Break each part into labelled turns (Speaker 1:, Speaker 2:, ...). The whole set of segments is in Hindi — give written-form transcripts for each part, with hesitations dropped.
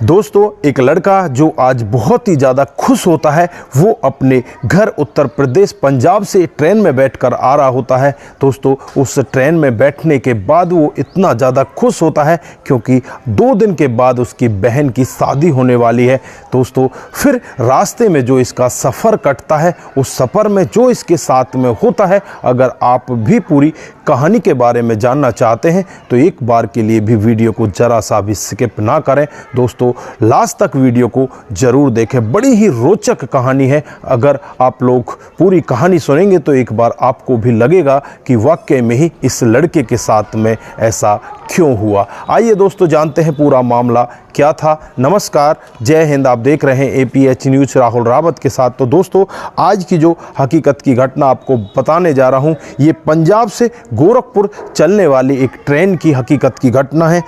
Speaker 1: दोस्तों, एक लड़का जो आज बहुत ही ज़्यादा खुश होता है वो अपने घर उत्तर प्रदेश पंजाब से ट्रेन में बैठकर आ रहा होता है। दोस्तों, उस ट्रेन में बैठने के बाद वो इतना ज़्यादा खुश होता है क्योंकि 2 दिन के बाद उसकी बहन की शादी होने वाली है। दोस्तों, फिर रास्ते में जो इसका सफ़र कटता है उस सफ़र में जो इसके साथ में होता है, अगर आप भी पूरी कहानी के बारे में जानना चाहते हैं तो एक बार के लिए भी वीडियो को ज़रा सा भी स्किप ना करें। दोस्तों, लास्ट तक वीडियो को ज़रूर देखें, बड़ी ही रोचक कहानी है। अगर आप लोग पूरी कहानी सुनेंगे तो एक बार आपको भी लगेगा कि वाकई में ही इस लड़के के साथ में ऐसा क्यों हुआ। आइए दोस्तों, जानते हैं पूरा मामला क्या था। नमस्कार, जय हिंद। आप देख रहे हैं APH न्यूज़ राहुल रावत के साथ। तो दोस्तों, आज की जो हकीकत की घटना आपको बताने जा रहा हूं, ये पंजाब से गोरखपुर चलने वाली एक ट्रेन की हकीकत की घटना है।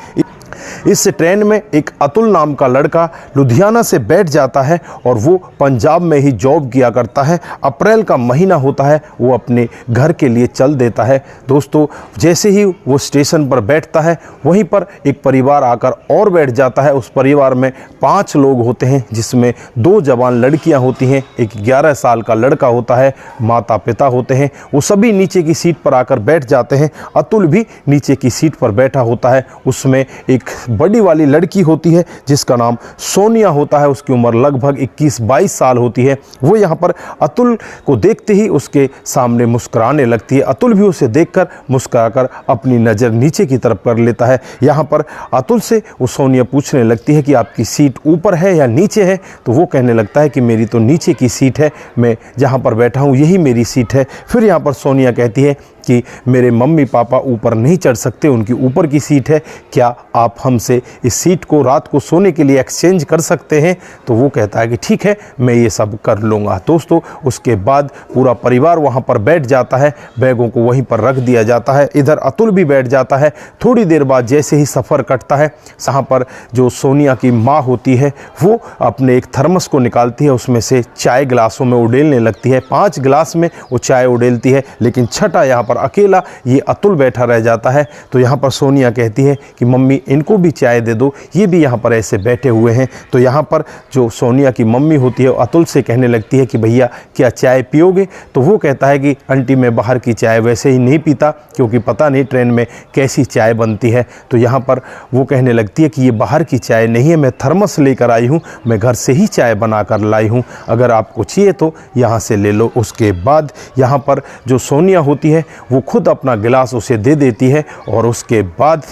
Speaker 1: इस ट्रेन में एक अतुल नाम का लड़का लुधियाना से बैठ जाता है और वो पंजाब में ही जॉब किया करता है। अप्रैल का महीना होता है, वो अपने घर के लिए चल देता है। दोस्तों, जैसे ही वो स्टेशन पर बैठता है वहीं पर एक परिवार आकर और बैठ जाता है। उस परिवार में 5 लोग होते हैं, जिसमें 2 जवान लड़कियां होती हैं, एक 11 साल का लड़का होता है, माता पिता होते हैं। वो सभी नीचे की सीट पर आकर बैठ जाते हैं। अतुल भी नीचे की सीट पर बैठा होता है। उसमें एक बड़ी वाली लड़की होती है जिसका नाम सोनिया होता है। उसकी उम्र लगभग 21-22 साल होती है। वो यहाँ पर अतुल को देखते ही उसके सामने मुस्कुराने लगती है। अतुल भी उसे देखकर मुस्कुराकर अपनी नज़र नीचे की तरफ कर लेता है। यहाँ पर अतुल से वो सोनिया पूछने लगती है कि आपकी सीट ऊपर है या नीचे है। तो वो कहने लगता है कि मेरी तो नीचे की सीट है, मैं जहाँ पर बैठा हूँ यही मेरी सीट है। फिर यहाँ पर सोनिया कहती है कि मेरे मम्मी पापा ऊपर नहीं चढ़ सकते, उनकी ऊपर की सीट है, क्या आप हमसे इस सीट को रात को सोने के लिए एक्सचेंज कर सकते हैं। तो वो कहता है कि ठीक है, मैं ये सब कर लूँगा। दोस्तों, उसके बाद पूरा परिवार वहाँ पर बैठ जाता है, बैगों को वहीं पर रख दिया जाता है। इधर अतुल भी बैठ जाता है। थोड़ी देर बाद जैसे ही सफ़र कटता है, यहाँ पर जो सोनिया की माँ होती है वो अपने एक थर्मस को निकालती है, उसमें से चाय गिलासों में उड़ेलने लगती है। 5 गिलास में वो चाय उड़ेलती है, लेकिन छठा यहाँ अकेला ये अतुल बैठा रह जाता है। तो यहाँ पर सोनिया कहती है कि मम्मी इनको भी चाय दे दो, ये भी यहाँ पर ऐसे बैठे हुए हैं। तो यहाँ पर जो सोनिया की मम्मी होती है अतुल से कहने लगती है कि भैया क्या चाय पियोगे। तो वो कहता है कि आंटी मैं बाहर की चाय वैसे ही नहीं पीता, क्योंकि पता नहीं ट्रेन में कैसी चाय बनती है। तो यहाँ पर वो कहने लगती है कि ये बाहर की चाय नहीं है, मैं थर्मस लेकर आई हूँ, मैं घर से ही चाय बना कर लाई हूँ, अगर आपको चाहिए तो यहाँ से ले लो। उसके बाद यहाँ पर जो सोनिया होती है वो खुद अपना गिलास उसे दे देती है और उसके बाद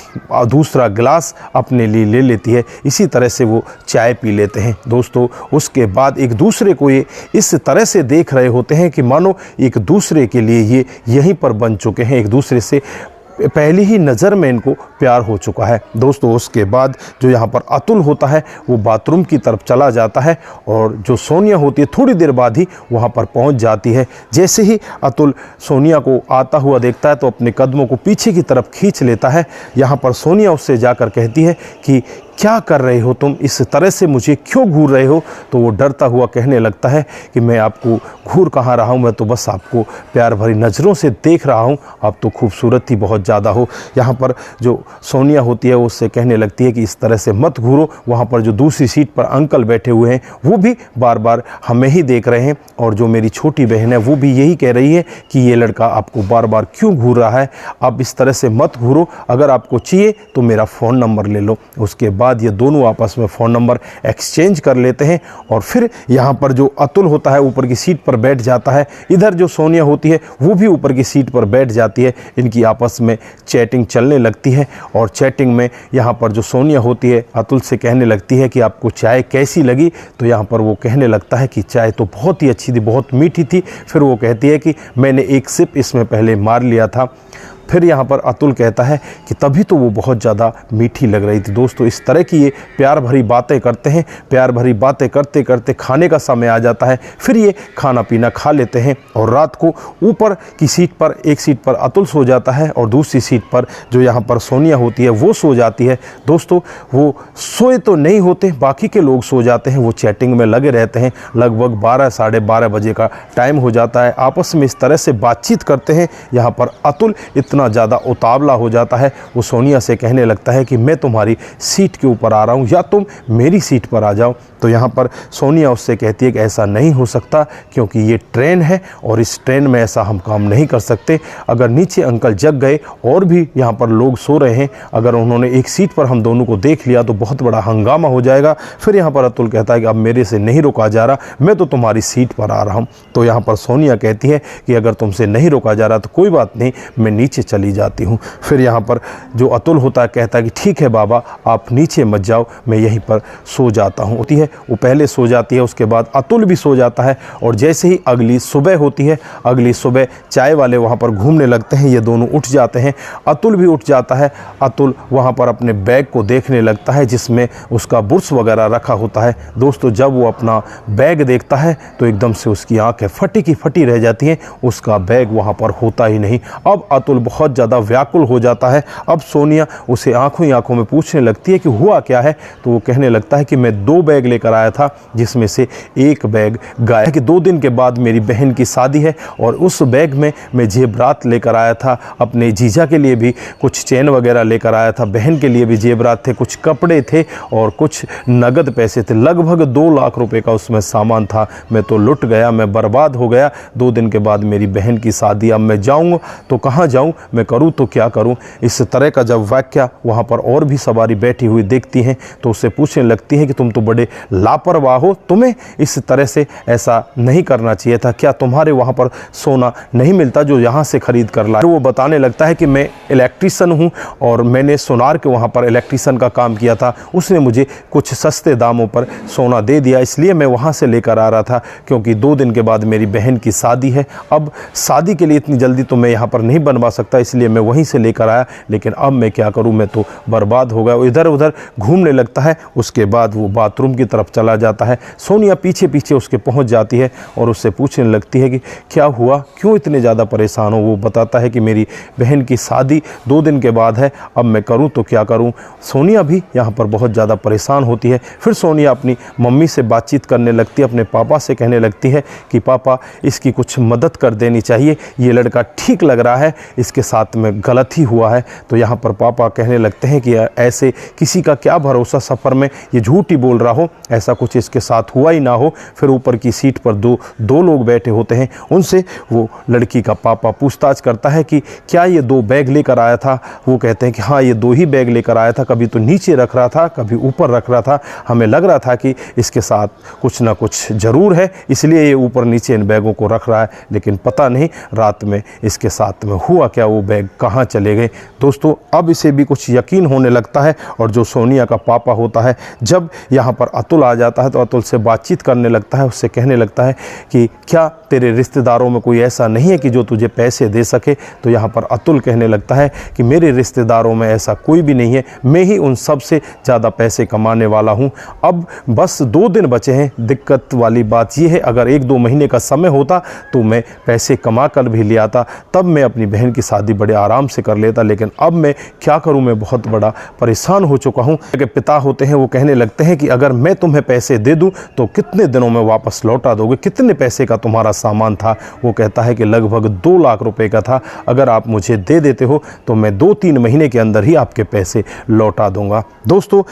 Speaker 1: दूसरा गिलास अपने लिए ले लेती है। इसी तरह से वो चाय पी लेते हैं। दोस्तों, उसके बाद एक दूसरे को ये इस तरह से देख रहे होते हैं कि मानो एक दूसरे के लिए ये यहीं पर बन चुके हैं, एक दूसरे से पहली ही नज़र में इनको प्यार हो चुका है। दोस्तों, उसके बाद जो यहाँ पर अतुल होता है वो बाथरूम की तरफ चला जाता है और जो सोनिया होती है थोड़ी देर बाद ही वहाँ पर पहुँच जाती है। जैसे ही अतुल सोनिया को आता हुआ देखता है तो अपने कदमों को पीछे की तरफ खींच लेता है। यहाँ पर सोनिया उससे जाकर कहती है कि क्या कर रहे हो तुम, इस तरह से मुझे क्यों घूर रहे हो। तो वो डरता हुआ कहने लगता है कि मैं आपको घूर कहाँ रहा हूँ, मैं तो बस आपको प्यार भरी नज़रों से देख रहा हूँ, आप तो खूबसूरत ही बहुत ज़्यादा हो। यहाँ पर जो सोनिया होती है उससे कहने लगती है कि इस तरह से मत घूरो। वहाँ पर जो दूसरी सीट पर अंकल बैठे हुए हैं वो भी बार बार हमें ही देख रहे हैं, और जो मेरी छोटी बहन है वो भी यही कह रही है कि ये लड़का आपको बार बार क्यों घूर रहा है, आप इस तरह से मत घूरो, अगर आपको चाहिए तो मेरा फ़ोन नंबर ले लो। उसके बाद ये दोनों आपस में फ़ोन नंबर एक्सचेंज कर लेते हैं और फिर यहाँ पर जो अतुल होता है ऊपर की सीट पर बैठ जाता है। इधर जो सोनिया होती है वो भी ऊपर की सीट पर बैठ जाती है। इनकी आपस में चैटिंग चलने लगती है और चैटिंग में यहाँ पर जो सोनिया होती है अतुल से कहने लगती है कि आपको चाय कैसी लगी। तो यहाँ पर वो कहने लगता है कि चाय तो बहुत ही अच्छी थी, बहुत मीठी थी। फिर वो कहती है कि मैंने एक सिप इसमें पहले मार लिया था। फिर यहाँ पर अतुल कहता है कि तभी तो वो बहुत ज़्यादा मीठी लग रही थी। दोस्तों, इस तरह की ये प्यार भरी बातें करते हैं। प्यार भरी बातें करते करते खाने का समय आ जाता है। फिर ये खाना पीना खा लेते हैं और रात को ऊपर की सीट पर एक सीट पर अतुल सो जाता है और दूसरी सीट पर जो यहाँ पर सोनिया होती है वो सो जाती है। दोस्तों, वो सोए तो नहीं होते, बाकी के लोग सो जाते हैं, वो चैटिंग में लगे रहते हैं। लगभग 12 साढ़े 12 बजे का टाइम हो जाता है। आपस में इस तरह से बातचीत करते हैं। यहाँ पर अतुल इतना इतना ज़्यादा उतावला हो जाता है, वो सोनिया से कहने लगता है कि मैं तुम्हारी सीट के ऊपर आ रहा हूँ या तुम मेरी सीट पर आ जाओ। तो यहाँ पर सोनिया उससे कहती है कि ऐसा नहीं हो सकता, क्योंकि ये ट्रेन है और इस ट्रेन में ऐसा हम काम नहीं कर सकते। अगर नीचे अंकल जग गए और भी यहाँ पर लोग सो रहे हैं, अगर उन्होंने एक सीट पर हम दोनों को देख लिया तो बहुत बड़ा हंगामा हो जाएगा। फिर यहाँ पर अतुल कहता है कि अब मेरे से नहीं रोका जा रहा, मैं तो तुम्हारी सीट पर आ रहा हूँ। तो यहाँ पर सोनिया कहती है कि अगर तुमसे नहीं रोका जा रहा तो कोई बात नहीं, मैं नीचे चली जाती हूँ। फिर यहाँ पर जो अतुल होता है कहता है कि ठीक है बाबा, आप नीचे मत जाओ, मैं यहीं पर सो जाता हूँ। होती है वो पहले सो जाती है, उसके बाद अतुल भी सो जाता है। और जैसे ही अगली सुबह होती है, अगली सुबह चाय वाले वहाँ पर घूमने लगते हैं, ये दोनों उठ जाते हैं, अतुल भी उठ जाता है। अतुल वहाँ पर अपने बैग को देखने लगता है जिसमें उसका बुर्स वगैरह रखा होता है। दोस्तों जब वो अपना बैग देखता है तो एकदम से उसकी आंखें फटी की फटी रह जाती हैं, उसका बैग वहाँ पर होता ही नहीं। अब अतुल बहुत ज़्यादा व्याकुल हो जाता है। अब सोनिया उसे आंखों ही आंखों में पूछने लगती है कि हुआ क्या है। तो वो कहने लगता है कि मैं 2 बैग लेकर आया था, जिसमें से एक बैग गायब है, कि 2 दिन के बाद मेरी बहन की शादी है और उस बैग में मैं जेबरात लेकर आया था, अपने जीजा के लिए भी कुछ चेन वगैरह लेकर आया था, बहन के लिए भी जेबरात थे, कुछ कपड़े थे और कुछ नगद पैसे थे। लगभग 2 लाख रुपए का उसमें सामान था। मैं तो लुट गया, मैं बर्बाद हो गया। 2 दिन के बाद मेरी बहन की शादी, अब मैं जाऊँ तो कहाँ जाऊँ, मैं करूँ तो क्या करूँ। इस तरह का जब वाक्य वहाँ पर और भी सवारी बैठी हुई देखती हैं तो उससे पूछने लगती है कि तुम तो बड़े लापरवाह हो, तुम्हें इस तरह से ऐसा नहीं करना चाहिए था। क्या तुम्हारे वहाँ पर सोना नहीं मिलता जो यहाँ से खरीद कर लाए? वो बताने लगता है कि मैं इलेक्ट्रीशियन हूँ और मैंने सोनार के वहाँ पर इलेक्ट्रीशियन का काम किया था, उसने मुझे कुछ सस्ते दामों पर सोना दे दिया, इसलिए मैं वहाँ से लेकर आ रहा था, क्योंकि 2 दिन के बाद मेरी बहन की शादी है। अब शादी के लिए इतनी जल्दी तो मैं यहाँ पर नहीं बनवा सकता, इसलिए मैं वहीं से लेकर आया, लेकिन अब मैं क्या करूँ, मैं तो बर्बाद हो गया। इधर उधर घूमने लगता है। उसके बाद वो बाथरूम की तरफ चला जाता है। सोनिया पीछे पीछे उसके पहुँच जाती है और उससे पूछने लगती है कि क्या हुआ, क्यों इतने ज़्यादा परेशान हो। वो बताता है कि मेरी बहन की शादी 2 दिन के बाद है, अब मैं करूं तो क्या करूं। सोनिया भी यहाँ पर बहुत ज़्यादा परेशान होती है। फिर सोनिया अपनी मम्मी से बातचीत करने लगती है, अपने पापा से कहने लगती है कि पापा इसकी कुछ मदद कर देनी चाहिए, ये लड़का ठीक लग रहा है, इसके साथ में गलत ही हुआ है। तो यहाँ पर पापा कहने लगते हैं कि ऐसे किसी का क्या भरोसा, सफ़र में ये झूठ ही बोल रहा हो, ऐसा कुछ इसके साथ हुआ ही ना हो। फिर ऊपर की सीट पर दो लोग बैठे होते हैं, उनसे वो लड़की का पापा पूछताछ करता है कि क्या ये 2 बैग लेकर आया था। वो कहते हैं कि हाँ ये 2 ही बैग लेकर आया था, कभी तो नीचे रख रहा था, कभी ऊपर रख रहा था, हमें लग रहा था कि इसके साथ कुछ ना कुछ ज़रूर है, इसलिए ये ऊपर नीचे इन बैगों को रख रहा है, लेकिन पता नहीं रात में इसके साथ में हुआ क्या, वो बैग कहाँ चले गए। दोस्तों अब इसे भी कुछ यकीन होने लगता है और जो सोनिया का पापा होता है, जब यहाँ पर अतुल आ जाता है तो अतुल से बातचीत करने लगता है, उससे कहने लगता है कि क्या तेरे रिश्तेदारों में कोई ऐसा नहीं है कि जो तुझे पैसे दे सके। तो यहाँ पर अतुल कहने लगता है कि मेरे रिश्तेदारों में ऐसा कोई भी नहीं है, मैं ही उन सब से ज़्यादा पैसे कमाने वाला हूँ। अब बस 2 दिन बचे हैं। दिक्कत वाली बात यह है, अगर 1-2 महीने का समय होता तो मैं पैसे कमा कर भी ले आता, तब मैं अपनी बहन की शादी बड़े आराम से कर लेता, लेकिन अब मैं क्या करूँ, मैं बहुत बड़ा परेशान हो चुका हूँ। के पिता होते हैं वो कहने लगते हैं कि अगर मैं तुम्हें पैसे दे दूँ तो कितने दिनों में वापस लौटा दोगे, कितने पैसे का तुम्हारा सामान था। वो कहता है कि लगभग 2 लाख रुपए का था, अगर आप मुझे दे देते हो तो मैं 2-3 महीने के अंदर ही आपके पैसे लौटा दूंगा। दोस्तों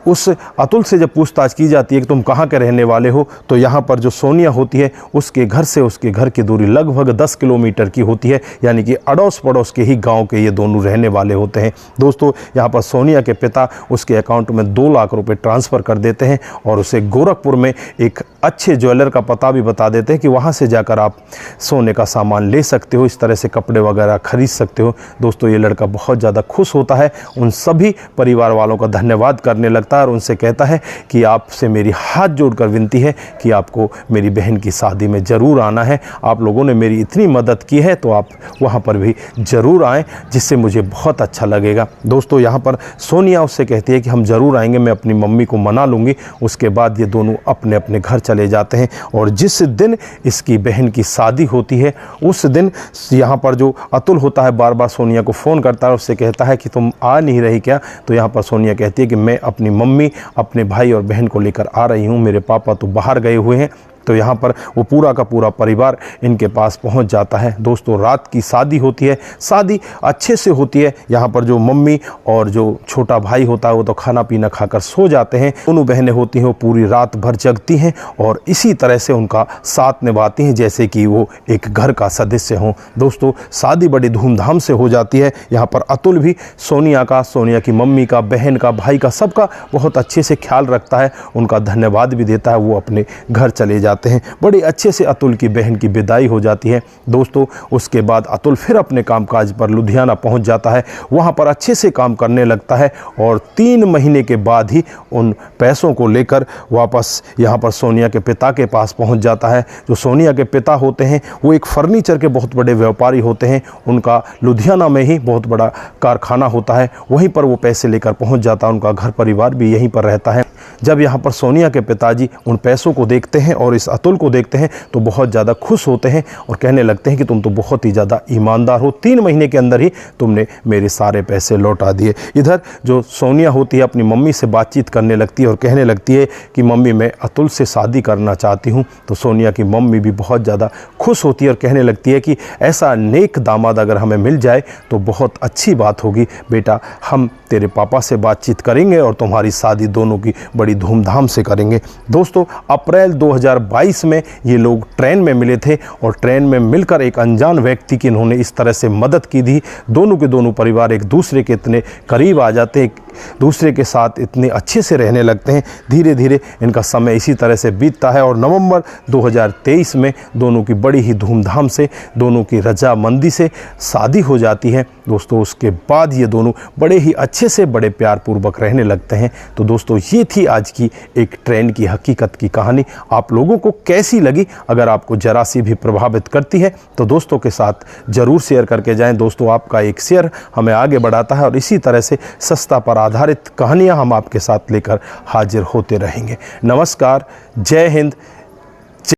Speaker 1: उस अतुल से जब पूछताछ की जाती है कि तुम कहाँ के रहने वाले हो, तो यहाँ पर जो सोनिया होती है उसके घर से उसके घर की दूरी लगभग 10 किलोमीटर की होती है, यानी कि अड़ोस पड़ोस के ही गांव के ये दोनों रहने वाले होते हैं। दोस्तों यहाँ पर सोनिया के पिता उसके अकाउंट में 2 लाख रुपए ट्रांसफ़र कर देते हैं और उसे गोरखपुर में एक अच्छे ज्वेलर का पता भी बता देते हैं कि वहाँ से जाकर आप सोने का सामान ले सकते हो, इस तरह से कपड़े वगैरह खरीद सकते हो। दोस्तों ये लड़का बहुत ज़्यादा खुश होता है, उन सभी परिवार वालों का धन्यवाद करने लगता है और उनसे कहता है कि आपसे मेरी हाथ जोड़कर विनती है कि आपको मेरी बहन की शादी में ज़रूर आना है। आप लोगों ने मेरी इतनी मदद की है तो आप वहाँ पर भी ज़रूर आएँ, जिससे मुझे बहुत अच्छा लगेगा। दोस्तों यहाँ पर सोनिया उससे कहती है कि हम ज़रूर आएंगे, मैं अपनी मम्मी को मना लूँगी। उसके बाद ये दोनों अपने अपने घर चले जाते हैं और जिस दिन इसकी बहन की शादी होती है उस दिन यहाँ पर जो अतुल होता है बार बार सोनिया को फ़ोन करता है, उससे कहता है कि तुम आ नहीं रही क्या। तो यहाँ पर सोनिया कहती है कि मैं अपनी मम्मी, अपने भाई और बहन को लेकर आ रही हूँ, मेरे पापा तो बाहर गए हुए हैं। तो यहाँ पर वो पूरा का पूरा परिवार इनके पास पहुँच जाता है। दोस्तों रात की शादी होती है, शादी अच्छे से होती है। यहाँ पर जो मम्मी और जो छोटा भाई होता है वो तो खाना पीना खाकर सो जाते हैं। दोनों बहनें होती हैं वो पूरी रात भर जगती हैं और इसी तरह से उनका साथ निभाती हैं जैसे कि वो एक घर का सदस्य हों। दोस्तों शादी बड़ी धूमधाम से हो जाती है। यहाँ पर अतुल भी सोनिया की मम्मी का, बहन का, भाई का, सबका बहुत अच्छे से ख्याल रखता है, उनका धन्यवाद भी देता है। वो अपने घर चले जाते हैं। बड़े अच्छे से अतुल की बहन की विदाई हो जाती है। दोस्तों उसके बाद अतुल फिर अपने कामकाज पर लुधियाना पहुंच जाता है, वहां पर अच्छे से काम करने लगता है और 3 महीने के बाद ही उन पैसों को लेकर वापस यहाँ पर सोनिया के पिता के पास पहुंच जाता है। जो सोनिया के पिता होते हैं वो एक फर्नीचर के बहुत बड़े व्यापारी होते हैं। उनका लुधियाना में ही बहुत बड़ा कारखाना होता है, वहीं पर वो पैसे लेकर पहुंच जाता है। उनका घर परिवार भी यहीं पर रहता है। जब यहाँ पर सोनिया के पिताजी उन पैसों को देखते हैं और इस अतुल को देखते हैं तो बहुत ज़्यादा खुश होते हैं और कहने लगते हैं कि तुम तो बहुत ही ज़्यादा ईमानदार हो, 3 महीने के अंदर ही तुमने मेरे सारे पैसे लौटा दिए। इधर जो सोनिया होती है अपनी मम्मी से बातचीत करने लगती है और कहने लगती है कि मम्मी मैं अतुल से शादी करना चाहती हूँ। तो सोनिया की मम्मी भी बहुत ज़्यादा खुश होती है और कहने लगती है कि ऐसा नेक दामाद अगर हमें मिल जाए तो बहुत अच्छी बात होगी बेटा, हम तेरे पापा से बातचीत करेंगे और तुम्हारी शादी दोनों की बड़ी धूमधाम से करेंगे। दोस्तों अप्रैल 2022 में ये लोग ट्रेन में मिले थे और ट्रेन में मिलकर एक अनजान व्यक्ति की इन्होंने इस तरह से मदद की थी। दोनों के दोनों परिवार एक दूसरे के इतने करीब आ जाते हैं, दूसरे के साथ इतने अच्छे से रहने लगते हैं। धीरे धीरे इनका समय इसी तरह से बीतता है और नवंबर 2023 में दोनों की बड़ी ही धूमधाम से, दोनों की रजामंदी से शादी हो जाती है। दोस्तों उसके बाद ये दोनों बड़े ही अच्छे से, बड़े प्यार पूर्वक रहने लगते हैं। तो दोस्तों ये थी आज की एक ट्रेन की हकीकत की कहानी। आप लोगों को कैसी लगी? अगर आपको जरा सी भी प्रभावित करती है तो दोस्तों के साथ ज़रूर शेयर करके जाएं। दोस्तों आपका एक शेयर हमें आगे बढ़ाता है और इसी तरह से सस्ता पर आधारित कहानियां हम आपके साथ लेकर हाजिर होते रहेंगे। नमस्कार, जय हिंद,